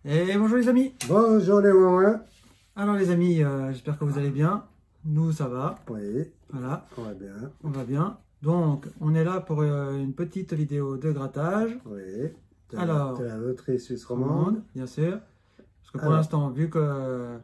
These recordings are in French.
Et bonjour les amis. Bonjour les Ouin. Alors les amis, j'espère que vous allez bien. Nous ça va. Oui, Voilà, on va bien. on va bien. Donc on est là pour une petite vidéo de grattage. Oui. Alors, de la loterie suisse romande. bien sûr. Parce que pour l'instant, vu qu'on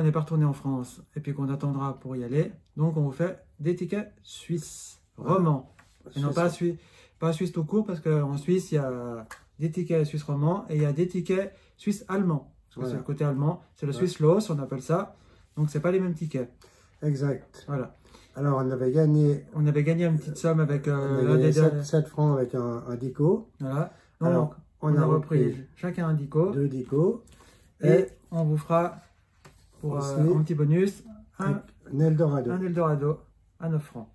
n'est pas retourné en France et puis qu'on attendra pour y aller, donc on vous fait des tickets suisses romans. Et non pas suisse tout court, parce qu'en Suisse, il y a des tickets suisses romans et il y a des tickets suisses allemands. Parce que c'est le côté allemand, c'est le Swiss Loss, on appelle ça. Donc, c'est pas les mêmes tickets. Exact. Voilà. Alors, on avait gagné. On avait gagné une petite somme avec 7 francs avec un dico. Voilà. Donc, Alors, on a repris chacun un dico. 2 dicos. Et on vous fera, pour un petit bonus, un Eldorado à 9 francs.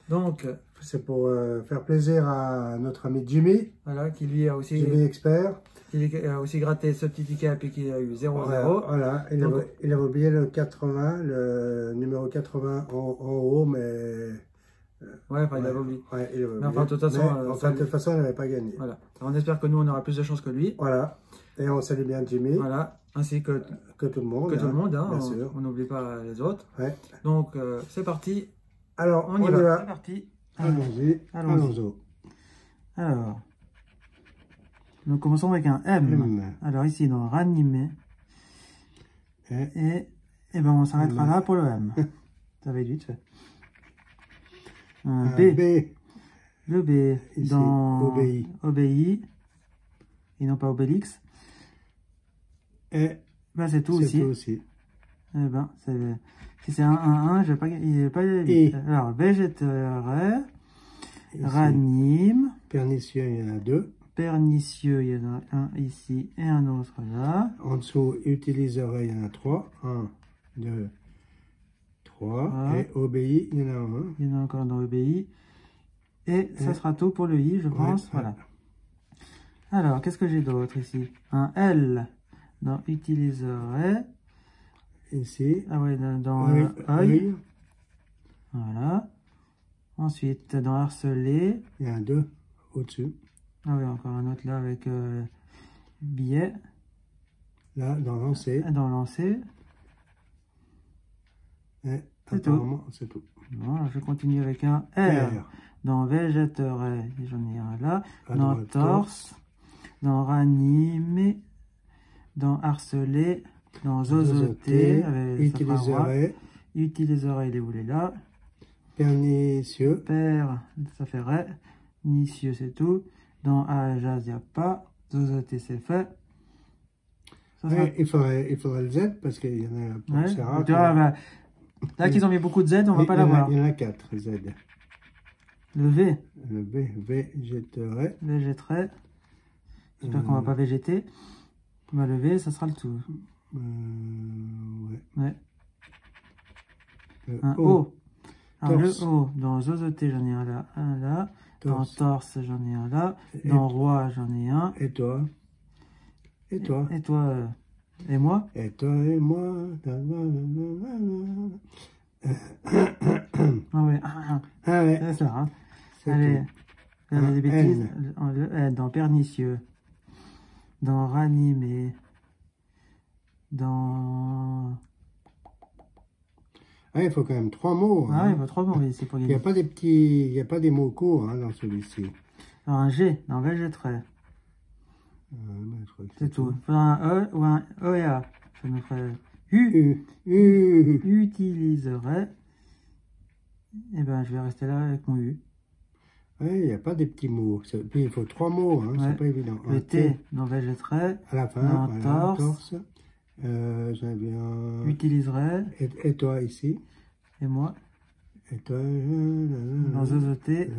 Donc, c'est pour faire plaisir à notre ami Jimmy. Voilà, qui lui a aussi, Jimmy Expert. Il a aussi gratté ce petit ticket et puis qui a eu 0,0. Voilà, il avait oublié le 80, le numéro 80 en haut, mais... Ouais, enfin, il avait oublié. Ouais, il avait oublié. Mais enfin, de toute façon, il n'avait pas gagné. Voilà. Alors, on espère que nous, on aura plus de chance que lui. Voilà. Et on salue bien Jimmy. Voilà. Ainsi que tout le monde. Tout le monde, hein, bien sûr. On n'oublie pas les autres. Ouais. Donc, c'est parti. Alors, on y va. C'est parti. Allons-y. Alors, nous commençons avec un M. Alors, ici, dans Ranimé. Et ben, on s'arrêtera là pour le M. Ça va être vite fait. Un B. Le B ici, dans Obéi. Et non pas Obélix. Et ben, c'est tout aussi. Eh ben, si c'est un 1, je vais pas y aller vite. Alors, Végétaire, Ranime. Pernicieux, il y en a 2. Pernicieux, il y en a un ici et un autre là. En dessous, utiliserait, il y en a 3. 1, 2, 3. Voilà. Et obéi, il y en a 1. Il y en a encore dans obéi. Et ça sera tout pour le I, je pense. Voilà. Alors, qu'est-ce que j'ai d'autre ici? Un L dans utiliserait. Ici. Ah ouais, dans œil. Voilà. Ensuite, dans harceler. Il y a un 2 au-dessus. Ah oui, encore un autre là avec billet. Là, dans lancer. Dans lancer. Et apparemment, c'est tout. Bon, je continue avec un R. Dans végétaire, j'en ai un là. Dans torse. Dans ranimer. Dans harceler. Dans zozoter. Utiliserait, il est où, il est là. Pernicieux. Père, ça fait ré. Nicieux, c'est tout. Dans Ajaz, il n'y a pas. Zozoter, c'est fait. Ouais, il faudrait le Z parce qu'il y en a pour Sarah. Là qu'ils ont mis beaucoup de Z, on ne va pas l'avoir. Il y en a 4 Z. Le V. Le B, végéterait. Végéterait. J'espère qu'on ne va pas végéter. Bah, le V, ça sera le tout. Ouais. Un O. Alors, le O, dans Zozoté, j'en ai un là. Dans Torse, j'en ai un là. Dans Roi, j'en ai un. Et toi? Et toi? Et toi? Et moi? Et toi et moi. Ah ouais. C'est ça. Hein. Allez, regardez des bêtises. Dans Pernicieux. Dans Ranimé. Dans... Ah, il faut quand même 3 mots. Ah oui, il faut 3 mots, oui, c'est pour gagner. Il n'y a pas des mots courts hein, dans celui-ci. Alors un G, dans végétaire. C'est tout. Il faudra un E ou un E et A. Ça nous ferait U. Utiliserait. Et ben, je vais rester là avec mon U. Oui, il n'y a pas des petits mots. Puis il faut 3 mots, hein, c'est pas évident. Le T, dans végétaire. À la fin, dans voilà, torse. J'avais un... Utiliserait. Et toi ici. Et moi. Et toi... Dans zozoté.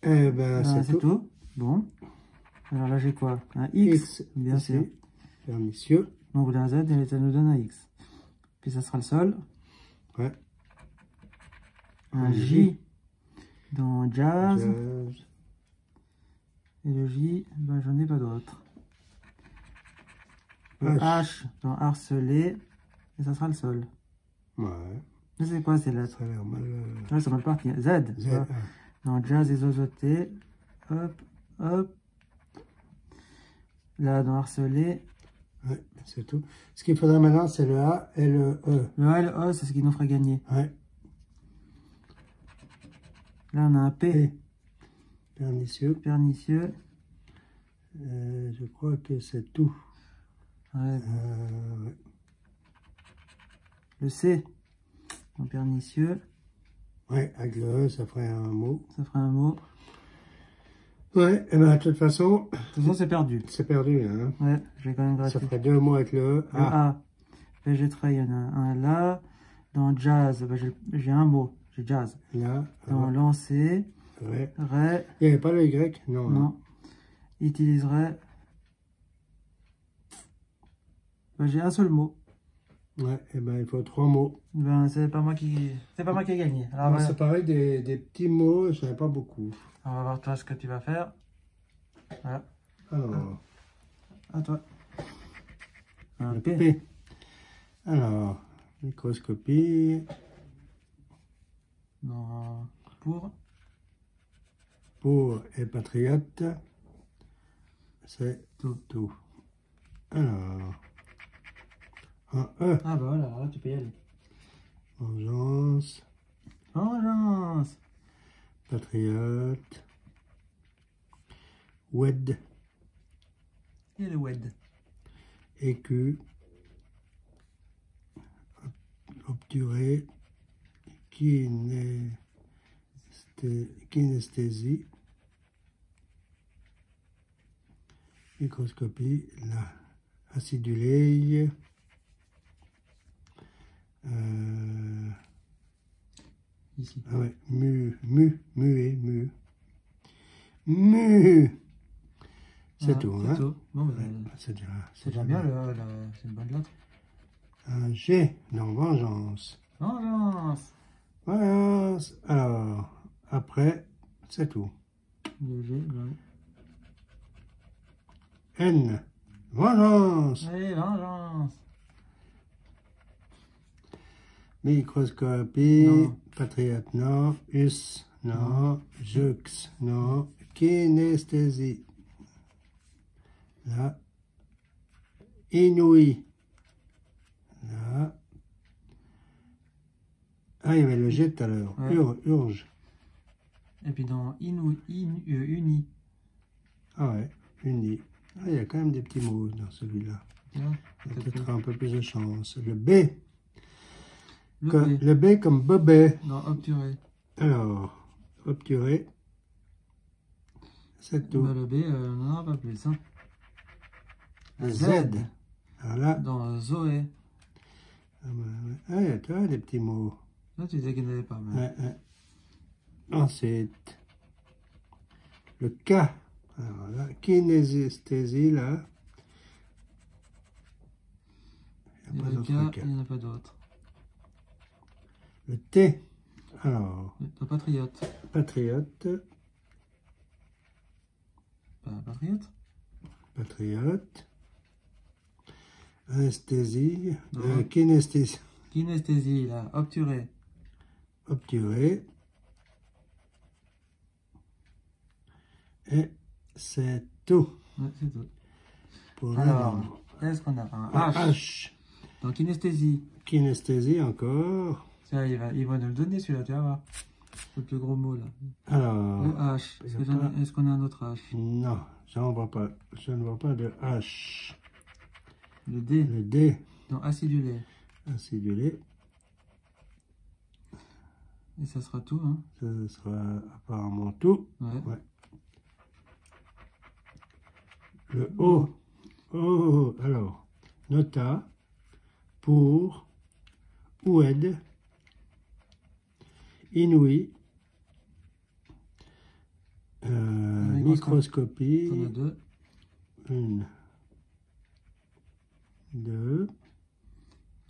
Eh ben, c'est tout. Bon. Alors là, j'ai quoi? Un X, bien sûr. Pernicieux. Donc, vous avez un Z et ça nous donne un X. Puis ça sera le sol. Ouais. Un J dans jazz. Et le J, ben, j'en ai pas d'autre. Le H dans harceler. Et ça sera le sol. Ouais. C'est quoi ces lettres? Ça a l'air mal... Ouais, c'est mal parti. Z. Z. Dans jazz et zozoté. Hop. Hop. Là, dans harceler. Ouais, c'est tout. Ce qu'il faudrait maintenant, c'est le A et le E. Le A et le E, c'est ce qui nous ferait gagner. Ouais. Là, on a un P. Et pernicieux. Pernicieux. Je crois que c'est tout. Ouais. Ouais. Le C. En pernicieux. Ouais, avec le E, ça ferait un mot. Ça ferait un mot. Ouais, et ben de toute façon, c'est perdu. c'est perdu, hein. Ouais, je vais quand même gratter. Ça ferait 2 mots avec le E. Le A. Végétral, il y en a un là. Dans jazz, bah, j'ai un mot. J'ai jazz. Là. Dans lancer. Ouais. Ré. Il n'y avait pas le Y? Non. Non. Utiliserait. Bah, j'ai un seul mot. Ouais, et ben il faut 3 mots. Ben, c'est pas moi qui ai gagné. Alors, Moi, c'est pareil, des petits mots, je n'en ai pas beaucoup. on va voir toi ce que tu vas faire. Voilà. Alors, À toi. Un le P. P. Alors, microscopie. Dans Pour et patriote, c'est tout. Alors, un E. Ah bah voilà, là tu peux y aller. Vengeance, Vengeance. patriote, WED, Et le WED. écu, obturé, kinesthésie, microscopie, là, acidulé, Ici. ah ouais, muet. C'est tout, C'est hein? tout. Bon, bah, C'est déjà bien, c'est une bonne lettre. un G, non, vengeance. Vengeance. Vengeance. Alors, après, c'est tout. Le G, ouais. N, vengeance. Allez, vengeance. Microscopie, Non. patriote, non. Us, non. Jux, non. Kinesthésie. Là. Inouï. Là. Ah, il y avait le G tout à l'heure. Ouais. Urge. Et puis dans uni. Ah ouais, uni. Ah, il y a quand même des petits mots dans celui-là. Ouais, Il y a peut-être un peu plus de chance. Le B. le B. Le B comme bobet. Dans obturé. Alors, obturé. C'est tout. Bah, le B, on n'en aura pas plus. Hein. Le Z. Alors là, Dans Zoé. il y a toi des petits mots. Là, tu disais qu'il n'y en avait pas. Mais... Ouais. Ensuite, le K. Alors là, kinesthésie, là. Il n'y a pas d'autre K. Il n'y en a pas d'autre. Le T. Alors, Le patriote. patriote. Pas patriote. Patriote. Anesthésie. Non. Kinesthésie. Kinesthésie, là. Obturé. Obturé. Et c'est tout. Ouais, c'est tout. Pour Alors, est-ce qu'on a un H? H. Dans kinesthésie. Kinesthésie encore. Ça, il va nous le donner celui-là, tu vas voir. Le plus gros mot là. Alors. Le H. Est-ce qu'on a un autre H? Non, j'en vois pas. Je ne vois pas de H. Le D. Le D. Dans acidulé. Acidulé. Et ça sera tout, hein? Ça sera apparemment tout. Ouais. Le O. Oh, alors. Nota. Pour. Oued. Inouï. Microscopie. On a deux. 1, 2.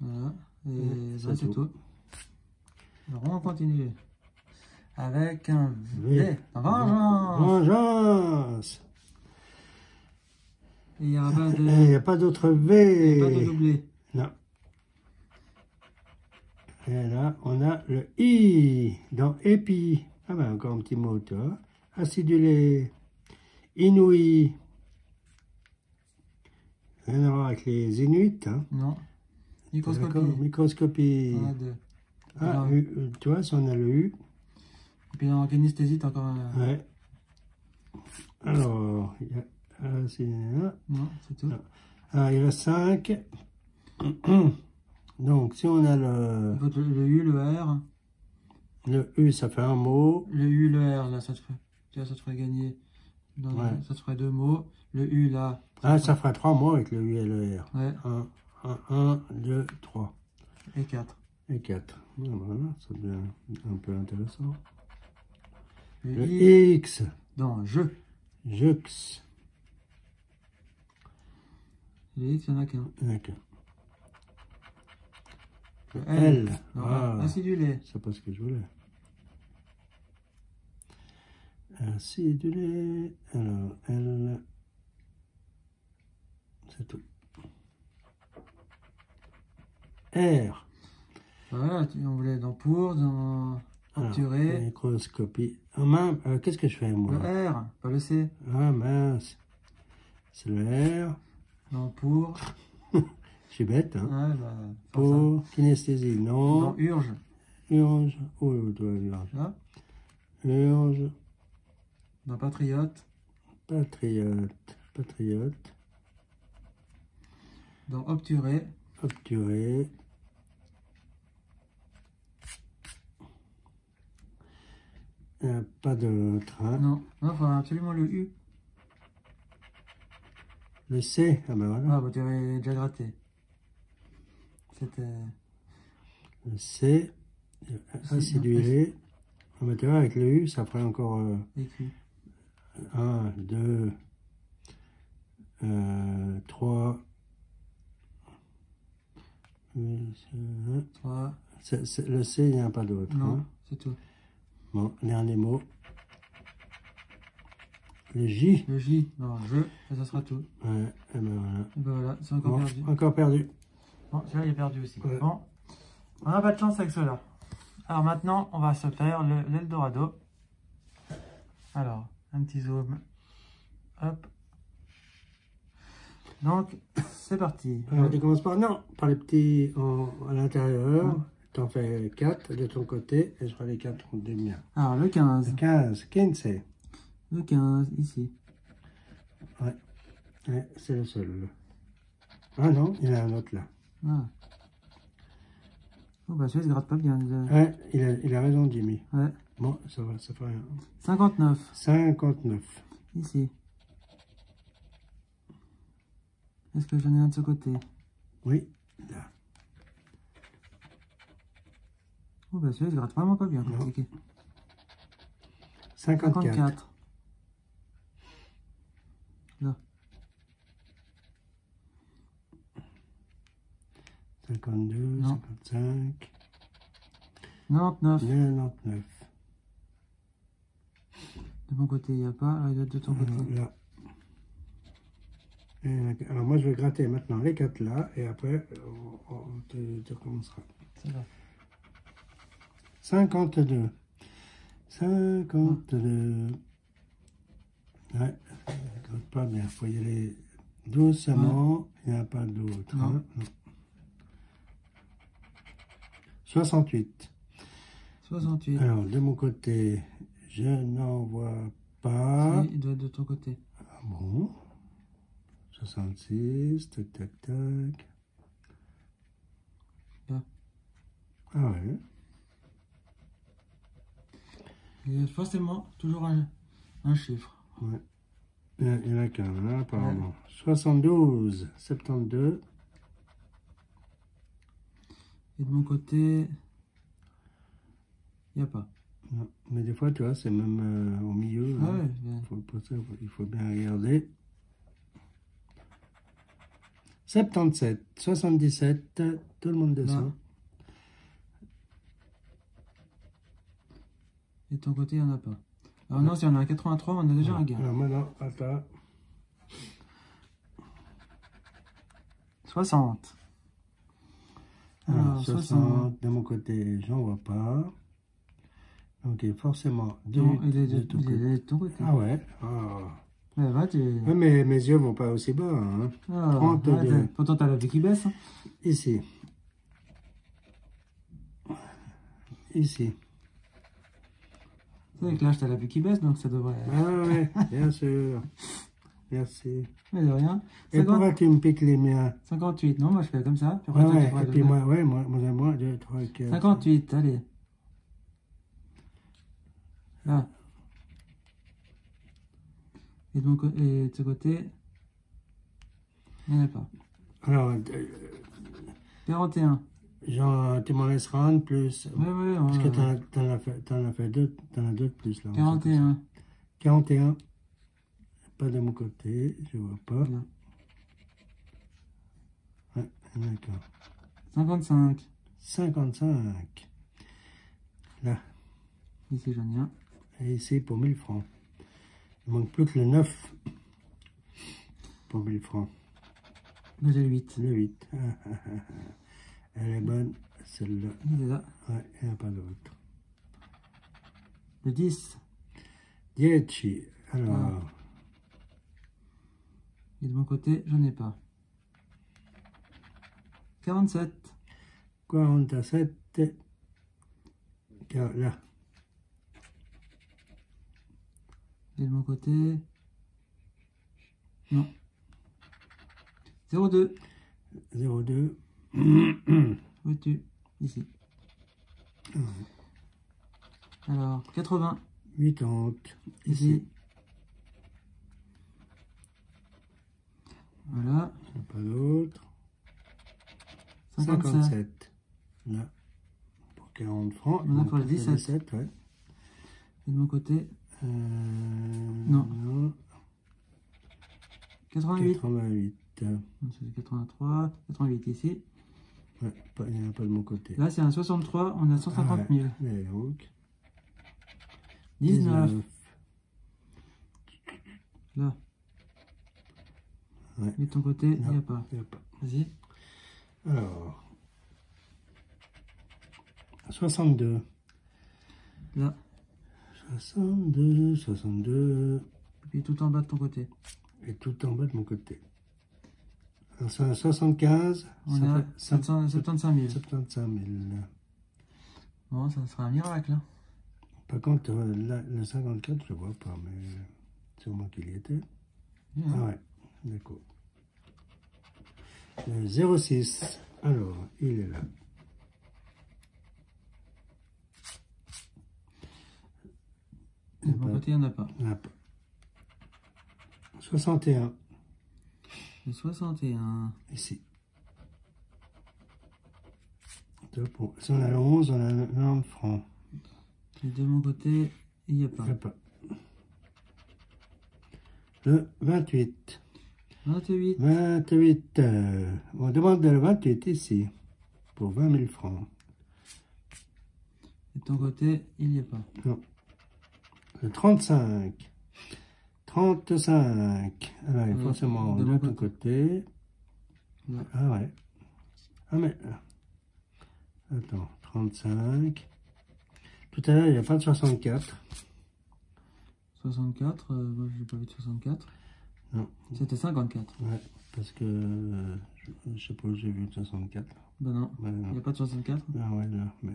Voilà. Et ça, là, c'est tout. Alors, on continue. Avec un V. Vengeance. Vengeance. Et il n'y aura pas de... Il n'y a pas d'autre V. Il n'y a pas de doublé. Non. Et là, on a le I dans épi. Ah ben, encore un petit mot, toi. Acidulé. Inouï. Rien à voir avec les Inuits. Hein. Non. D'accord, Microscopie. microscopie. On a 2. Ah, tu vois, si on a le U. Et puis en kinesthésie, t'as encore un... Ouais. Alors, il y a... c'est un. Non, c'est tout. Ah, il reste 5. Donc, si on a le U, le R. Le U, ça fait un mot. Le U, le R, là, ça te ferait gagner. Ouais. Ça te ferait 2 mots. Le U, là. Ça fera 3 mots avec le U et le R. Ouais. 1, 2, 3. Et 4. Et 4. Voilà, ça devient un peu intéressant. Le X. Dans jeu. Jux. Le X, il n'y en a qu'un. Il n'y en a qu'un. Le L. Ah, acidulé. c'est pas ce que je voulais. Acidulé. Alors, L. C'est tout. R. Voilà, on voulait dans pour, dans obturer. Microscopie. Qu'est-ce que je fais, moi? Le R, pas le C. Ah, mince. C'est le R. Dans pour. Je suis bête, hein. Ouais, bah, pour kinesthésie, non. Dans urge. Urge. Oh, urge. Là. Urge. Dans patriote. Patriote. Patriote. Dans obturer. Obturer. Pas d'autre. Hein. Non, il faut absolument le U. Le C. Ah ben voilà. Ah, bah tu avais déjà gratté. C'était... Le C. Acidulé. Ah ben tu vois, avec le U, ça ferait encore... Écrit. 1, 2, 3... 3. Le C, il n'y en a pas d'autre. Non, hein. c'est tout. Bon, dernier mot. Le J. Le J, dans jeu, et ça sera tout. Ouais, et ben voilà. Et ben voilà, c'est encore perdu. Encore perdu. Bon, celui-là, il est perdu aussi. Ouais. Bon, on n'a pas de chance avec cela. Alors maintenant, on va se faire l'Eldorado. Alors, un petit zoom. Hop. Donc, c'est parti. Alors, tu commences par, non, par les petits à l'intérieur. Tu en fais 4 de ton côté et je ferai les 4 des miens. Alors, le 15. Le 15, 15. Le 15, ici. Ouais, ouais c'est le seul. Ah non, il y en a un autre là. Ah. Oh, bah celui-là, il se gratte pas bien. Ouais, il a raison, Jimmy. Ouais. Bon, ça va, ça fait rien. 59. 59. Ici. Est-ce que j'en ai un de ce côté? Oui, là. Oh, bah celui-là, il se gratte vraiment pas bien. Non. Okay. 54. 54. Là. 52, non. 55. 99. 99. De mon côté, il n'y a pas. Alors, il doit être de ton côté. Là. Alors moi, je vais gratter maintenant les 4 là, et après, tu recommenceras. C'est là. 52. 52. Ouais, je gratte pas bien. Il faut y aller doucement. Il n'y en a pas d'autre. Hein? 68. 68. Alors, de mon côté, je n'en vois pas. Si, il doit être de ton côté. Ah bon. 66, tac, tac, tac. Là. Ah ouais. Il y a forcément toujours un chiffre. Ouais. Il n'y en a qu'un, hein, apparemment. Ouais. 72, 72. Et de mon côté, il n'y a pas. Non. Mais des fois, tu vois, c'est même au milieu. Ah hein. Ouais. Il faut bien regarder. 77, 77, tout le monde descend. Là. Et de ton côté, il n'y en a pas. Alors non, si on a un 83, on a déjà un gain. Alors maintenant, attends. 60. Alors, 60, de mon côté, j'en vois pas. Donc, il est forcément de ton côté. De ton côté. Ah ouais. Oh. Ouais, va, tu... Ouais, mais mes yeux vont pas aussi bas. Hein. Ah, 32. ouais, pourtant, t'as la vue qui baisse. Hein. Ici. Ici. C'est vrai que là, t'as la vue qui baisse, donc ça devrait... Ah ouais, bien sûr. Merci. Mais de rien. Et pourquoi tu me piques les miens? 58. Non, moi, je fais comme ça. Puis Ouais, après, toi, tu ouais. feras Et le puis deux. moi, ouais, moi, 2, 3, 4. 58, allez. Là. Et, donc, et de ce côté, il n'y en a pas. Alors, 41. genre, tu m'en laisseras un de plus. Ouais, ouais, Parce que ouais. t'en as fait deux, t'en as deux de plus là. 41. 41. Pas de mon côté, je vois pas. Là. Ouais, d'accord. 55. 55. Là. Ici, j'en ai un. Et ici pour 1000 francs. Il manque plus que le 9 pour 1000 francs. Là, j'ai le 8. Le 8. Elle est bonne, celle-là. Il est là. Ouais, il n'y en a pas d'autre. Le 10. 10. Alors, Et de mon côté, j'en ai pas. 47. 47. Là. Et de mon côté... Non. 02. 02. Où es-tu? Ici. Alors, 80. 80. Ici. Voilà. Pas d'autre. 57. 57. Là. Pour 40 francs. On a pour le 17. 17, ouais. Et de mon côté, Non. 88. 88. C'est 83. 88 ici. Ouais, il n'y en a pas de mon côté. Là, c'est un 63. On a 150 000. Et donc, 19. Là. Ouais. Et de ton côté, il n'y a pas. Il n'y a pas. Vas-y. Alors, 62. Là. 62. Et puis tout en bas de ton côté. Et tout en bas de mon côté. Alors, c'est un 75. On a 75 000. 75 000. Bon, ça sera un miracle. Hein. Par contre, là, le 54, je ne vois pas, mais sûrement qu'il y était. Bien. Ah ouais, d'accord. Le 06. Alors, il est là. Et de mon côté, il n'y en a pas. Il n'y en a pas. 61. Le 61. Ici. Si on a le 11, on a le 90 francs. Et de mon côté, il n'y a pas. Il n'y a pas. Le 28. 28. 28. On demande le 28 ici. Pour 20 000 francs. Et de ton côté, il n'y a pas. Non. Le 35. 35. Alors, il y a forcément de l'autre côté. Ouais. Ah ouais. Ah mais... Attends, 35. Tout à l'heure, il n'y a pas de 64. 64, moi j'ai pas vu de 64. Non. C'était 54. Ouais, parce que je sais pas où j'ai vu de 64. Ben non, Ben il non. n'y a pas de 64. Ah ouais, là, mais...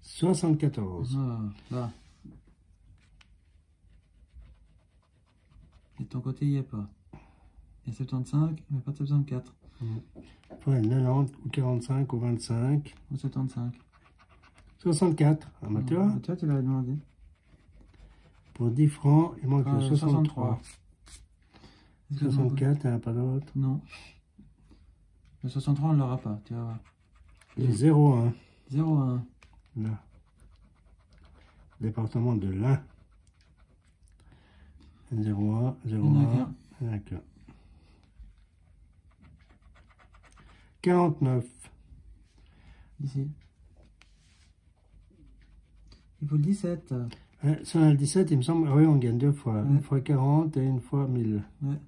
74. Ah, là. Et de ton côté, il n'y a pas. Il y a 75, mais pas de 74. Ouais, 90 ou 45 ou 25. Ou 75. 64. Ah, bah, tu vois, Toi, tu l'avais demandé. pour 10 francs, il manque le 63. 63. 64, il n'y en a pas d'autre. Non. Le 63, on ne l'aura pas, tu vas voir. Le 01. 01. Là. Département de l'Ain. 01, 01. D'accord. 49. Ici. Il faut le 17. Si on a le 17, il me semble, ah oui, on gagne deux fois. Ouais. Une fois 40 et une fois 1000. Ouais.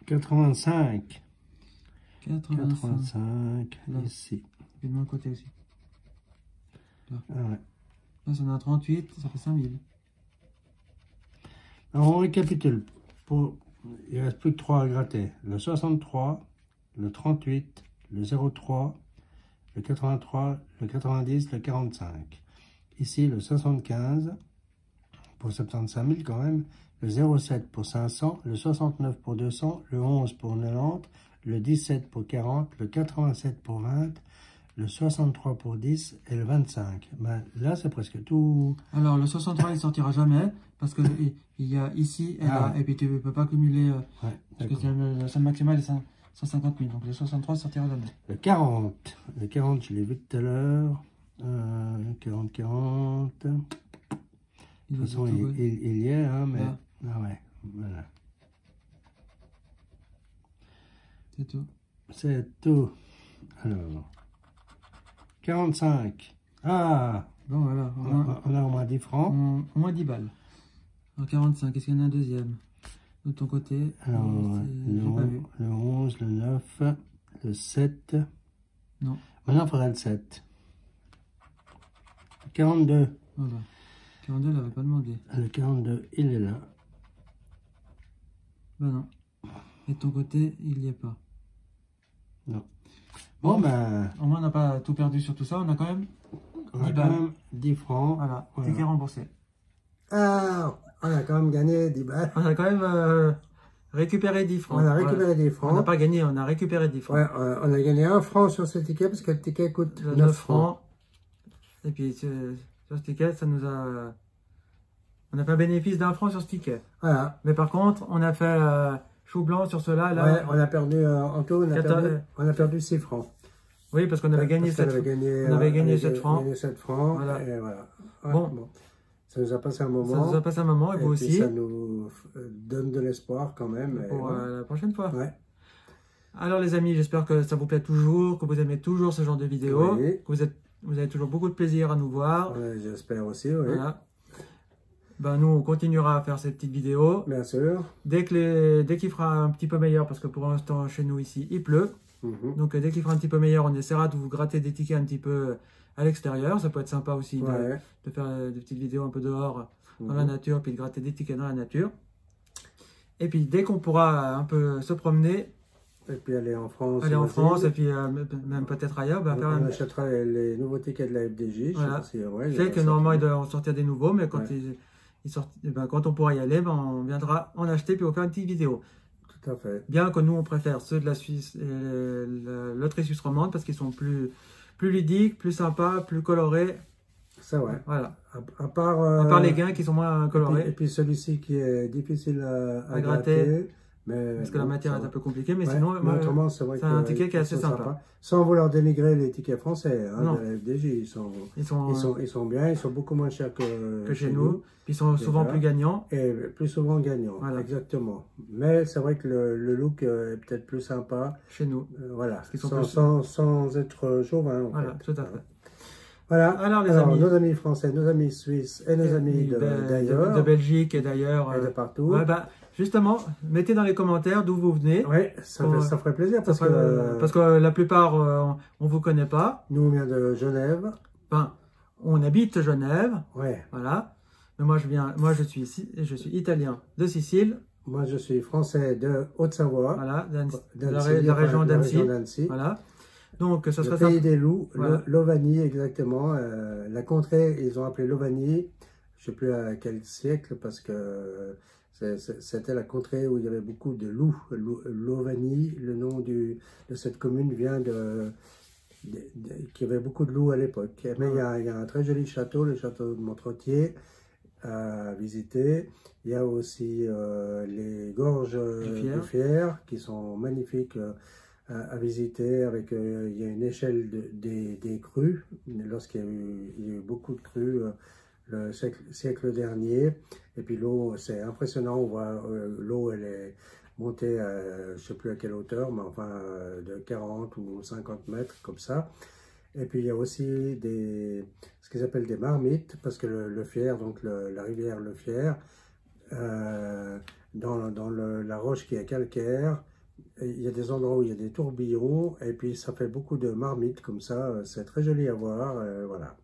85. 85. 85, Là. ici. Et de mon côté aussi. Ah ouais. Là, on a 38, ça fait 5000. Alors, on récapitule. Il ne reste plus que 3 à gratter. Le 63, le 38, le 03, le 83, le 90, le 45. Ici, le 75 pour 75 000 quand même, le 07 pour 500, le 69 pour 200, le 11 pour 90, le 17 pour 40, le 87 pour 20, le 63 pour 10 et le 25. Ben, là, c'est presque tout. Alors, le 63, il ne sortira jamais parce qu'il y a ici et là, et puis tu ne peux pas cumuler parce que la somme maximale est 150 000. Donc, le 63 ne sortira jamais. Le 40, je l'ai vu tout à l'heure. 40. De toute façon, il y est, hein, mais... Ah ouais, voilà. C'est tout. C'est tout. Alors, 45. Ah, bon, voilà. On a au moins 10 francs. Au moins 10 balles. En 45, est-ce qu'il y en a un deuxième de ton côté? Alors, le 11, le 9, le 7. Non. Maintenant, il faudra le 7. 42. Voilà. 42, elle n'avait pas demandé. Le 42, il est là. Ben non. Et de ton côté, il n'y est pas. Non. Bon, ben... Au moins, on n'a pas tout perdu sur tout ça. On a quand même 10 balles. Quand même 10 francs. Voilà. Ticket remboursé. Ah, on a quand même gagné 10 balles. On a quand même récupéré 10 francs. On a récupéré 10 francs. On n'a pas gagné, on a récupéré 10 francs. Ouais, on a gagné 1 franc sur ce ticket parce que le ticket coûte 9 francs. Et puis, sur ce ticket, ça nous a... On a fait un bénéfice d'1 franc sur ce ticket. Voilà. Mais par contre, on a fait chou blanc sur cela. Là, ouais, on a perdu, en tout, on a perdu 6 francs. Oui, parce qu'on avait gagné 7 francs. On avait gagné 7 francs. Gagné 7 francs. Voilà. Et voilà. Ouais, bon. Ça nous a passé un moment. Ça nous a passé un moment, et vous aussi. Ça nous donne de l'espoir quand même. Pour la prochaine fois. Ouais. Alors les amis, j'espère que ça vous plaît toujours, que vous aimez toujours ce genre de vidéos, oui. que vous avez toujours beaucoup de plaisir à nous voir. Ouais, j'espère aussi, oui. Voilà. Ben, nous, on continuera à faire ces petites vidéos. Bien sûr. Dès qu'il fera un petit peu meilleur, parce que pour l'instant, chez nous ici, il pleut. Donc dès qu'il fera un petit peu meilleur, on essaiera de vous gratter des tickets un petit peu à l'extérieur. Ça peut être sympa aussi de faire des petites vidéos un peu dehors, dans la nature, puis de gratter des tickets dans la nature. Et puis dès qu'on pourra un peu se promener, et puis aller en France. Aller en France, et puis même peut-être ailleurs. Ben, on achètera les nouveaux tickets de la FDJ. Voilà. Je sais que normalement, il doit en sortir des nouveaux, mais quand, quand on pourra y aller, ben, on viendra en acheter, puis on fera une petite vidéo. Tout à fait. Bien que nous, on préfère ceux de la Suisse et l'autre Suisse romande, parce qu'ils sont plus ludiques, plus sympas, plus colorés. C'est vrai. Voilà. À part les gains qui sont moins colorés. Et puis celui-ci qui est difficile à gratter. Mais parce que la matière est un peu compliquée, mais ouais, sinon, c'est un ticket qui est assez sympa. Sans vouloir dénigrer les tickets français hein, de la FDJ, ils sont bien, ils sont beaucoup moins chers que chez nous. Puis ils sont souvent plus gagnants. Et plus souvent gagnants, voilà. Exactement. Mais c'est vrai que le look est peut-être plus sympa. Chez nous. Voilà, sans être chauvin. Voilà, tout à fait. Voilà, alors les amis, nos amis français, nos amis suisses et nos amis d'ailleurs. De Belgique et d'ailleurs. Et de partout. Ouais, bah, justement, mettez dans les commentaires d'où vous venez. Oui, ça ferait plaisir parce que la plupart, on ne vous connaît pas. Nous, on vient de Genève. Enfin, on habite Genève. Ouais. Voilà. Mais moi, je suis italien de Sicile. Moi, je suis français de Haute-Savoie. Voilà, de la région d'Annecy. Voilà. Donc, ça serait le pays des loups, voilà. Lovanie exactement. La contrée, ils ont appelé Lovanie. Je ne sais plus à quel siècle parce que c'était la contrée où il y avait beaucoup de loups. Lovanie, le nom de cette commune vient qu'il y avait beaucoup de loups à l'époque. Mais il y a un très joli château, le château de Montretier, à visiter. Il y a aussi les gorges du Fier qui sont magnifiques à visiter. Avec, il y a une échelle des crues, lorsqu'il y a eu beaucoup de crues le siècle dernier. Et puis l'eau, c'est impressionnant, on voit l'eau, elle est montée à, je ne sais plus à quelle hauteur, mais enfin de 40 ou 50 mètres, comme ça. Et puis il y a aussi ce qu'ils appellent des marmites, parce que le Fier, donc la rivière Le Fier, dans la roche qui est calcaire, il y a des endroits où il y a des tourbillons, et puis ça fait beaucoup de marmites comme ça, c'est très joli à voir, voilà.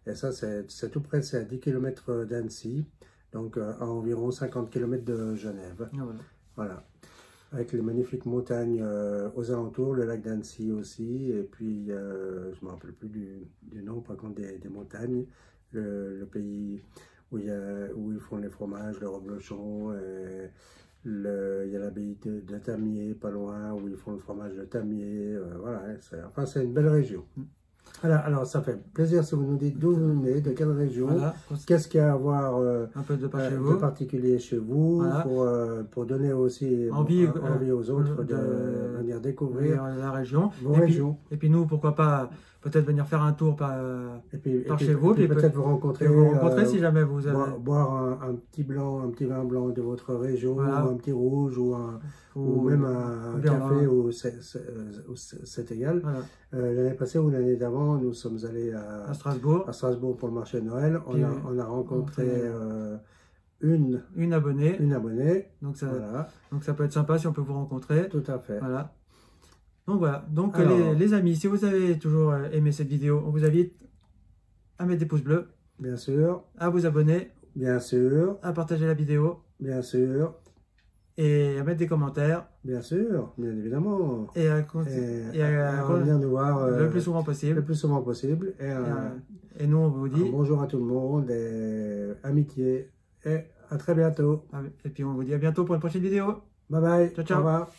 Et ça, c'est tout près, c'est à 10 km d'Annecy, donc à environ 50 km de Genève. Ah, voilà. Voilà. Avec les magnifiques montagnes aux alentours, le lac d'Annecy aussi, et puis je ne me rappelle plus du nom, par contre, des montagnes, le pays où ils font les fromages, le reblochon, il y a l'abbaye de Tamier, pas loin, où ils font le fromage de Tamier, voilà, enfin, c'est une belle région. Voilà, alors ça fait plaisir si vous nous dites d'où vous venez, de quelle région, voilà. Qu'est-ce qu'il y a à voir un peu de particulier chez vous, voilà. pour donner aussi envie aux autres de venir découvrir la région. Vos régions. Et puis nous, pourquoi pas peut-être venir faire un tour par chez vous. Et peut-être vous rencontrer si jamais vous avez... Boire un petit vin blanc de votre région, voilà. Ou un petit rouge, ou même un café, ou c'est égal. Voilà. L'année passée ou l'année d'avant, nous sommes allés à Strasbourg pour le marché de Noël. On a rencontré une abonnée. Donc ça peut être sympa si on peut vous rencontrer. Tout à fait. Voilà. Donc voilà. Donc les amis, si vous avez toujours aimé cette vidéo, on vous invite à mettre des pouces bleus. Bien sûr. À vous abonner. Bien sûr. À partager la vidéo. Bien sûr. Et à mettre des commentaires. Bien sûr, bien évidemment. Et à venir nous voir le plus souvent possible. Le plus souvent possible. Et nous, on vous dit... bonjour à tout le monde, et amitié, et à très bientôt. Et puis on vous dit à bientôt pour une prochaine vidéo. Bye bye. Ciao, ciao. Au revoir.